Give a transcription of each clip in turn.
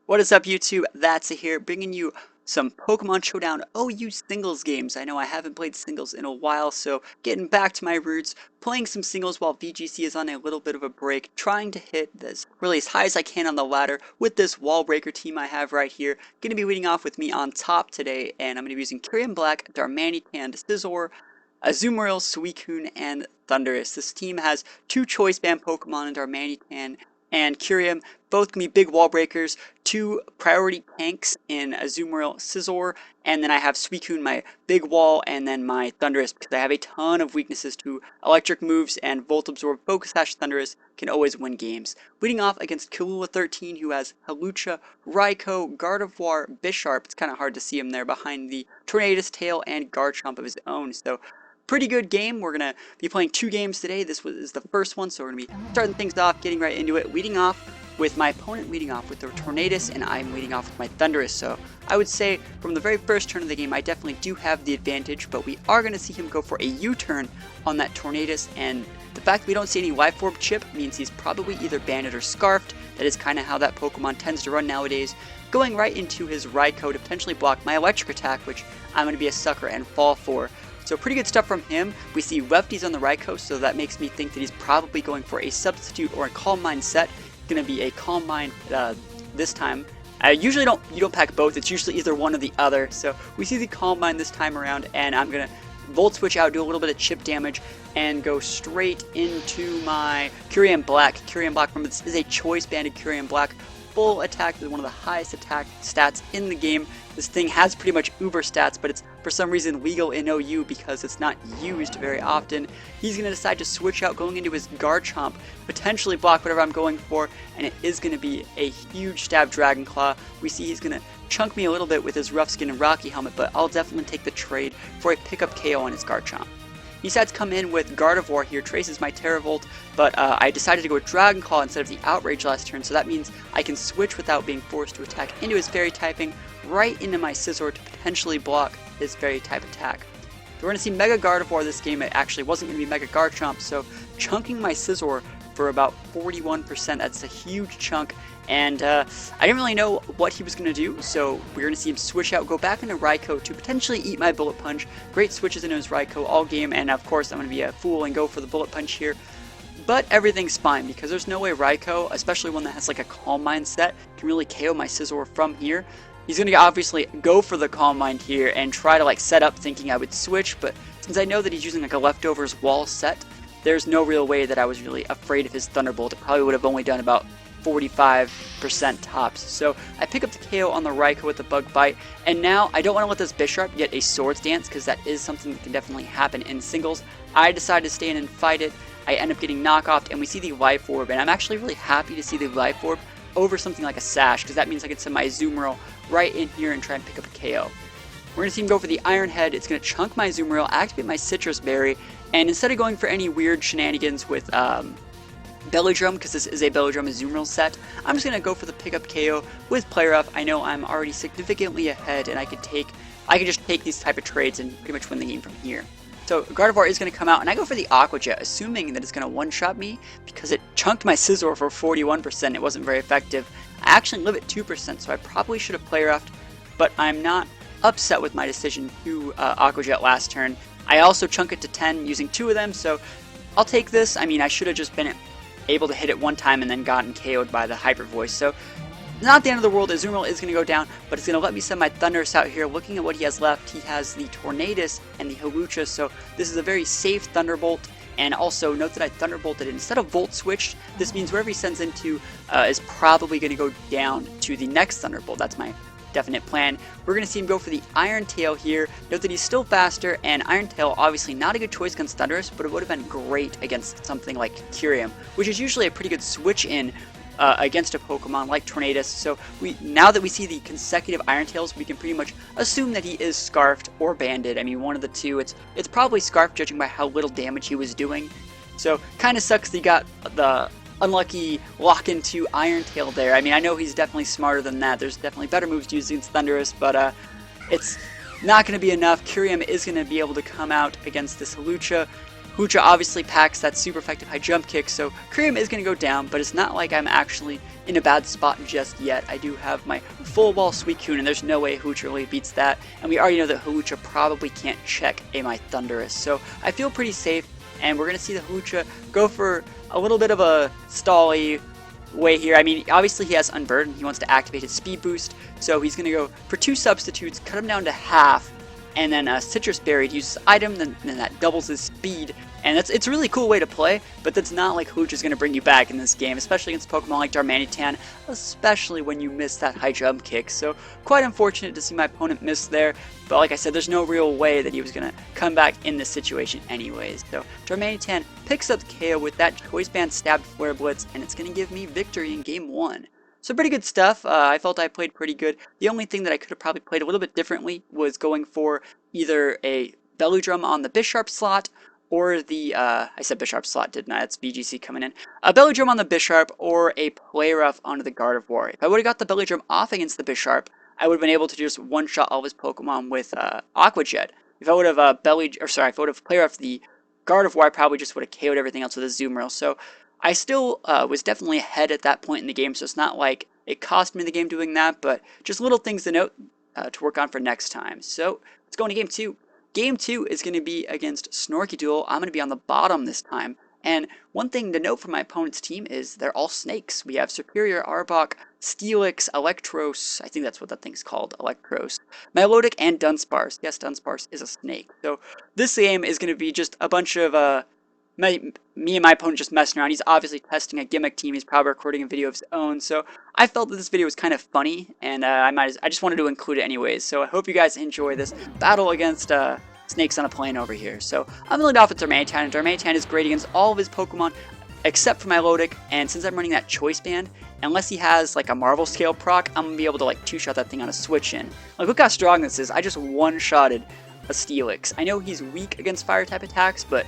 What is up, YouTube? That's here, bringing you some Pokemon Showdown OU singles games. I know I haven't played singles in a while, so getting back to my roots, playing some singles while VGC is on a little bit of a break, trying to hit this really as high as I can on the ladder with this wall breaker team I have right here. Going to be leading off with me on top today, and I'm going to be using Kyrian Black, Darmanitan, Scizor, Azumarill, Suicune, and Thundurus. This team has two Choice Band Pokemon in Darmanitan and Kyrian, both can be big wall breakers, two priority tanks in Azumarill, Scizor, and then I have Suicune, my big wall, and then my Thundurus, because I have a ton of weaknesses to electric moves, and Volt Absorb, Focus Sash, Thundurus can always win games. Leading off against Kalula 13, who has Hawlucha, Raikou, Gardevoir, Bisharp. It's kind of hard to see him there behind the Tornadus tail and Garchomp of his own, so pretty good game. We're going to be playing two games today. This is the first one, so we're going to be starting things off, getting right into it, leading off with my opponent leading off with the Tornadus, and I'm leading off with my Thundurus. So I would say from the very first turn of the game, I definitely do have the advantage, but we are going to see him go for a U-turn on that Tornadus, and the fact that we don't see any Life Orb chip means he's probably either banded or scarfed. That is kind of how that Pokemon tends to run nowadays. Going right into his Raikou to potentially block my electric attack, which I'm going to be a sucker and fall for. So pretty good stuff from him. We see lefties on the Raikou, so that makes me think that he's probably going for a substitute or a Calm Mind set. Going to be a Calm Mind this time. You don't pack both. It's usually either one or the other. So we see the Calm Mind this time around, and I'm going to Volt Switch out, do a little bit of chip damage, and go straight into my Kyrian Black. Kyrian Black, remember, this is a Choice Banded Kyrian Black. Full attack with one of the highest attack stats in the game. This thing has pretty much uber stats, but it's for some reason legal in OU because it's not used very often. He's going to decide to switch out going into his Garchomp, potentially block whatever I'm going for, and it is going to be a huge stab Dragon Claw. We see he's going to chunk me a little bit with his Rough Skin and Rocky Helmet, but I'll definitely take the trade for a pickup KO on his Garchomp. He decides to come in with Gardevoir here, traces my Terravolt, but I decided to go with Dragon Claw instead of the Outrage last turn, so that means I can switch without being forced to attack into his Fairy typing, right into my Scizor to potentially block his Fairy type attack. We're going to see Mega Gardevoir this game. It actually wasn't going to be Mega Garchomp, so chunking my Scizor for about 41%, that's a huge chunk, and I didn't really know what he was going to do, so we're going to see him switch out, go back into Raikou to potentially eat my Bullet Punch. Great switches into his Raikou all game, and of course I'm going to be a fool and go for the Bullet Punch here. But everything's fine, because there's no way Raikou, especially one that has like a Calm Mind set, can really KO my Scizor from here. He's going to obviously go for the Calm Mind here and try to like set up thinking I would switch, but since I know that he's using like a Leftovers wall set, there's no real way that I was really afraid of his Thunderbolt. It probably would have only done about 45% tops. So I pick up the KO on the Raikou with the Bug Bite, and now I don't want to let this Bisharp get a Swords Dance because that is something that can definitely happen in singles. I decide to stay in and fight it. I end up getting knockoffed, and we see the Life Orb, and I'm actually really happy to see the Life Orb over something like a Sash, because that means I can send my Azumarill right in here and try and pick up a KO. We're going to see him go for the Iron Head. It's going to chunk my Azumarill, activate my Citrus Berry, and instead of going for any weird shenanigans with Bellydrum, because this is a Bellydrum Azumarill set, I'm just going to go for the pickup KO with Play Rough. I know I'm already significantly ahead, and I can just take these type of trades and pretty much win the game from here. So Gardevoir is going to come out, and I go for the Aqua Jet, assuming that it's going to one-shot me, because it chunked my Scizor for 41%. It wasn't very effective. I actually live at 2%, so I probably should have Play Roughed, but I'm not upset with my decision to Aqua Jet last turn. I also chunk it to 10 using two of them, so I'll take this. I mean, I should have just been able to hit it one time and then gotten KO'd by the Hyper Voice, so not the end of the world. Azumarill is going to go down, but it's going to let me send my Thundurus out here. Looking at what he has left, he has the Tornadus and the Hawlucha, so this is a very safe Thunderbolt. And also note that I Thunderbolted it. Instead of Volt Switched, this means wherever he sends into is probably going to go down to the next Thunderbolt. That's my definite plan. We're going to see him go for the Iron Tail here. Note that he's still faster, and Iron Tail obviously not a good choice against Thundurus, but it would have been great against something like Kyrian, which is usually a pretty good switch in against a Pokemon like Tornadus. So now that we see the consecutive Iron Tails, we can pretty much assume that he is Scarfed or Banded. I mean, one of the two. It's probably Scarfed, judging by how little damage he was doing. So kind of sucks that he got the unlucky lock into Iron Tail there. I mean, I know he's definitely smarter than that. There's definitely better moves to use against Thundurus, but it's not going to be enough. Kyrian is going to be able to come out against this Hawlucha. Hoocha obviously packs that super effective high jump kick, so Kurium is going to go down, but it's not like I'm actually in a bad spot just yet. I do have my full wall Suicune, and there's no way Hoocha really beats that, and we already know that Hoocha probably can't check my Thundurus, so I feel pretty safe, and we're going to see the Hoocha go for a little bit of a stally way here. I mean, obviously he has Unburden, he wants to activate his speed boost, so he's going to go for 2 substitutes, cut him down to half, and then Citrus Berry uses item, then that doubles his speed, and it's a really cool way to play, but that's not like Hooch is going to bring you back in this game, especially against Pokemon like Darmanitan, especially when you miss that high jump kick, so quite unfortunate to see my opponent miss there, but like I said, there's no real way that he was going to come back in this situation anyways, so Darmanitan picks up the KO with that Choice Band stabbed Flare Blitz, and it's going to give me victory in Game 1. So pretty good stuff. I felt I played pretty good. The only thing that I could have probably played a little bit differently was going for either a Belly Drum on the Bisharp slot or the, I said Bisharp slot, didn't I? That's BGC coming in. A Belly Drum on the Bisharp or a Play Rough onto the Gardevoir. If I would have got the Belly Drum off against the Bisharp, I would have been able to just one-shot all of his Pokemon with Aqua Jet. If I would have if I would have Play Rough the Gardevoir, I probably just would have KO'd everything else with a Zoomerl. So I still was definitely ahead at that point in the game, so it's not like it cost me the game doing that, but just little things to note to work on for next time. So let's go into Game 2. Game 2 is going to be against Snorkeduel. I'm going to be on the bottom this time, and one thing to note from my opponent's team is they're all snakes. We have Superior, Arbok, Steelix, Electros, I think that's what that thing's called, Electros, Milotic, and Dunsparce. Yes, Dunsparce is a snake. So this game is going to be just a bunch of me and my opponent just messing around. He's obviously testing a gimmick team. He's probably recording a video of his own. So I felt that this video was kind of funny, and I just wanted to include it anyways. So I hope you guys enjoy this battle against snakes on a plane over here. So I'm going to lead off with Darmanitan, and Darmanitan is great against all of his Pokemon except for Milotic. And since I'm running that Choice Band, unless he has like a Marvel Scale proc, I'm going to be able to like two-shot that thing on a switch in. Like, look how strong this is. I just one-shotted a Steelix. I know he's weak against fire-type attacks, but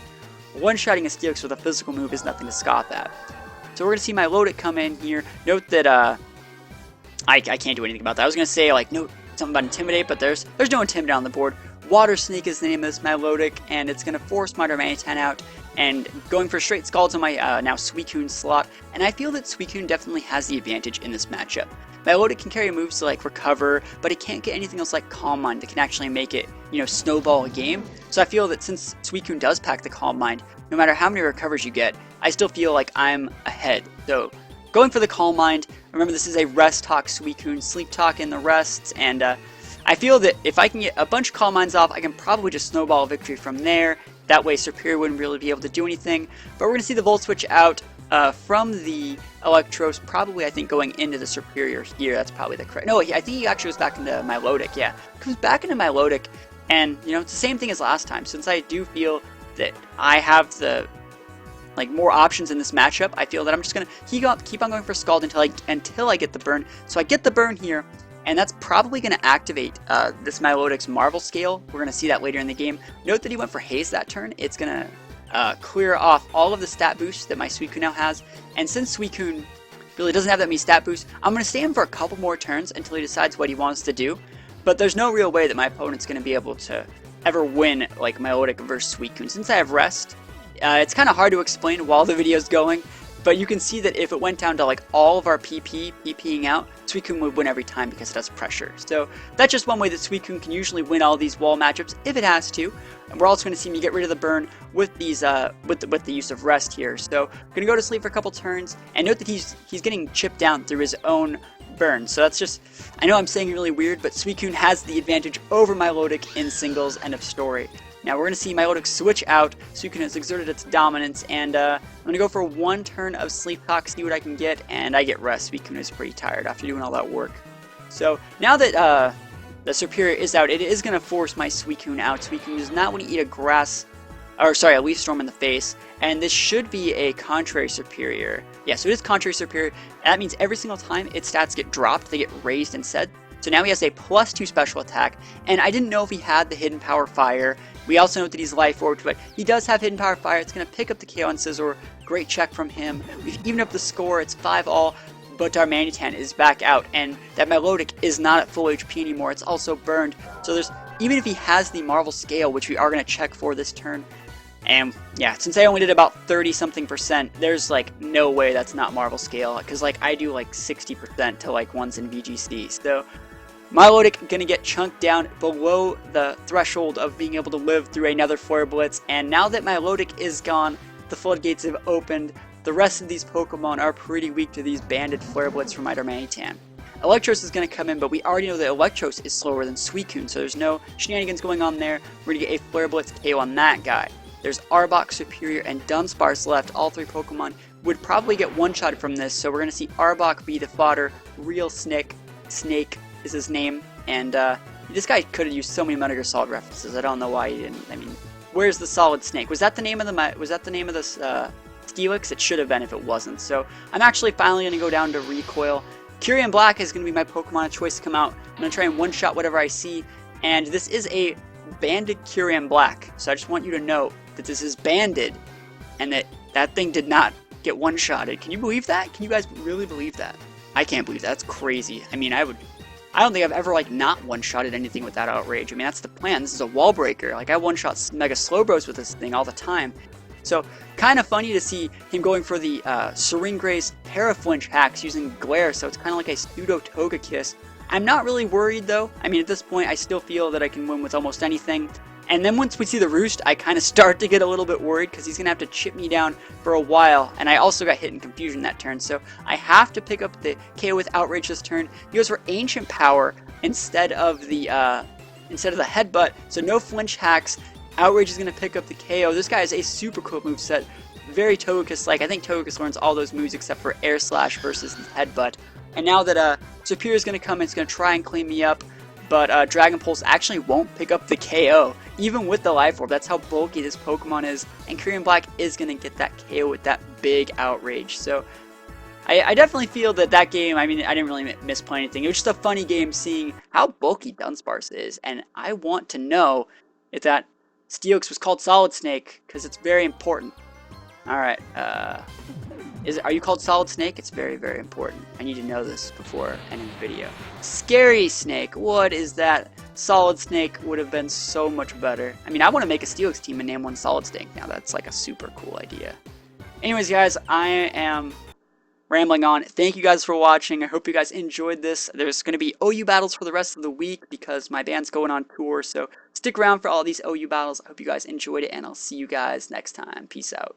one-shotting a Steelix with a physical move is nothing to scoff at. So we're going to see Milotic come in here. Note that I can't do anything about that. I was going to say, like, no, something about Intimidate, but there's no Intimidate on the board. Water Snake is the name of this Milotic, and it's going to force my Darmanitan out, and going for straight Scalds on my now Suicune slot, and I feel that Suicune definitely has the advantage in this matchup. Milotic can carry moves to like Recover, but it can't get anything else like Calm Mind that can actually make it, you know, snowball a game. So I feel that since Suicune does pack the Calm Mind, no matter how many recovers you get, I still feel like I'm ahead. So going for the Calm Mind, remember this is a Rest Talk Suicune, Sleep Talk in the rests, and I feel that if I can get a bunch of Calm Minds off, I can probably just snowball a victory from there. That way Superior wouldn't really be able to do anything. But we're going to see the Volt Switch out from the Electros, probably I think going into the Superior here. That's probably the correct. No, I think he actually goes back into Milotic, yeah. Comes back into Milotic, and you know, it's the same thing as last time. Since I do feel that I have the more options in this matchup, I feel that I'm just going to keep on going for Scald until I get the burn. So I get the burn here, and that's probably going to activate this Milotic's Marvel Scale. We're going to see that later in the game. Note that he went for Haze that turn. It's going to clear off all of the stat boosts that my Suicune now has. And since Suicune really doesn't have that many stat boosts, I'm going to stay him for a couple more turns until he decides what he wants to do. But there's no real way that my opponent's going to be able to ever win like Milotic versus Suicune. Since I have Rest, it's kind of hard to explain while the video's going. But you can see that if it went down to like all of our PPing out, Suicune would win every time because it has pressure. So that's just one way that Suicune can usually win all these wall matchups if it has to. And we're also going to see me get rid of the burn with these with the use of Rest here. So I'm going to go to sleep for a couple turns, and note that he's getting chipped down through his own burn. So that's just, I know I'm saying really weird, but Suicune has the advantage over Milotic in singles. End of story. Now we're going to see Milotic switch out. Suicune has exerted its dominance, and I'm going to go for one turn of Sleep Talk, see what I can get, and I get Rest. Suicune is pretty tired after doing all that work. So now that the Superior is out, it is going to force my Suicune out. Suicune does not want to eat a Leaf Storm in the face, and this should be a Contrary Superior. Yeah, so it is Contrary Superior, and that means every single time its stats get dropped, they get raised instead. So now he has a +2 special attack, and I didn't know if he had the Hidden Power Fire. We also know that he's Life Orbed, but he does have Hidden Power Fire. It's going to pick up the KO on Scizor. Great check from him. We've evened up the score. It's 5-all, but Darmanitan is back out, and that Milotic is not at full HP anymore. It's also burned. So even if he has the Marvel Scale, which we are going to check for this turn, And yeah, since I only did about 30 something percent, there's like no way that's not Marvel scale, because like I do like 60% to like ones in VGC. So Milotic gonna get chunked down below the threshold of being able to live through another Flare Blitz, and now that Milotic is gone, the floodgates have opened. The rest of these Pokemon are pretty weak to these banded Flare Blitz from Darmanitan. Electros is going to come in, but we already know that Electros is slower than Suicune, so there's no shenanigans going on there. We're going to get a Flare Blitz KO on that guy. There's Arbok, Superior, and Dunsparce left. All three Pokemon would probably get one-shotted from this, so we're going to see Arbok be the fodder. Real Snake is his name, and this guy could have used so many Metal Gear Solid references. I don't know why he didn't. I mean, where's the Solid Snake? Was that the name of this Steelix? It should have been if it wasn't. So I'm actually finally going to go down to Recoil. Kyurem Black is going to be my Pokemon of choice to come out. I'm going to try and one-shot whatever I see, and this is a banded Kyurem Black, so I just want you to know that this is banded, and that thing did not get one-shotted. Can you believe that? Can you guys really believe that? I can't believe that. That's crazy. I mean, I don't think I've ever, like, not one-shotted anything with that outrage. I mean, that's the plan. This is a wall breaker. Like, I one-shot Mega Slowbros with this thing all the time. So, kind of funny to see him going for the Serengrace Paraflinch hacks using Glare, so it's kind of like a pseudo Togekiss. I'm not really worried though. I mean, at this point, I still feel that I can win with almost anything. And then once we see the Roost, I kind of start to get a little bit worried because he's going to have to chip me down for a while. And I also got hit in Confusion that turn, so I have to pick up the KO with Outrage this turn. He goes for Ancient Power instead of the Headbutt, so no flinch hacks. Outrage is going to pick up the KO. This guy is a super cool moveset. Very Togekiss-like. I think Togekiss learns all those moves except for Air Slash versus the Headbutt. And now that Superior is going to come, it's going to try and clean me up. But Dragon Pulse actually won't pick up the KO, even with the Life Orb. That's how bulky this Pokemon is. And Kyurem Black is going to get that KO with that big Outrage. So I definitely feel that game, I mean, I didn't really misplay anything. It was just a funny game seeing how bulky Dunsparce is. And I want to know if that Steelix was called Solid Snake, because it's very important. Alright, are you called Solid Snake? It's very, very important. I need to know this before ending the video. Scary Snake, what is that? Solid Snake would have been so much better. I mean, I want to make a Steelix team and name one Solid Snake now. That's like a super cool idea. Anyways, guys, I am rambling on. Thank you guys for watching. I hope you guys enjoyed this. There's going to be OU battles for the rest of the week because my band's going on tour, so stick around for all these OU battles. I hope you guys enjoyed it, and I'll see you guys next time. Peace out.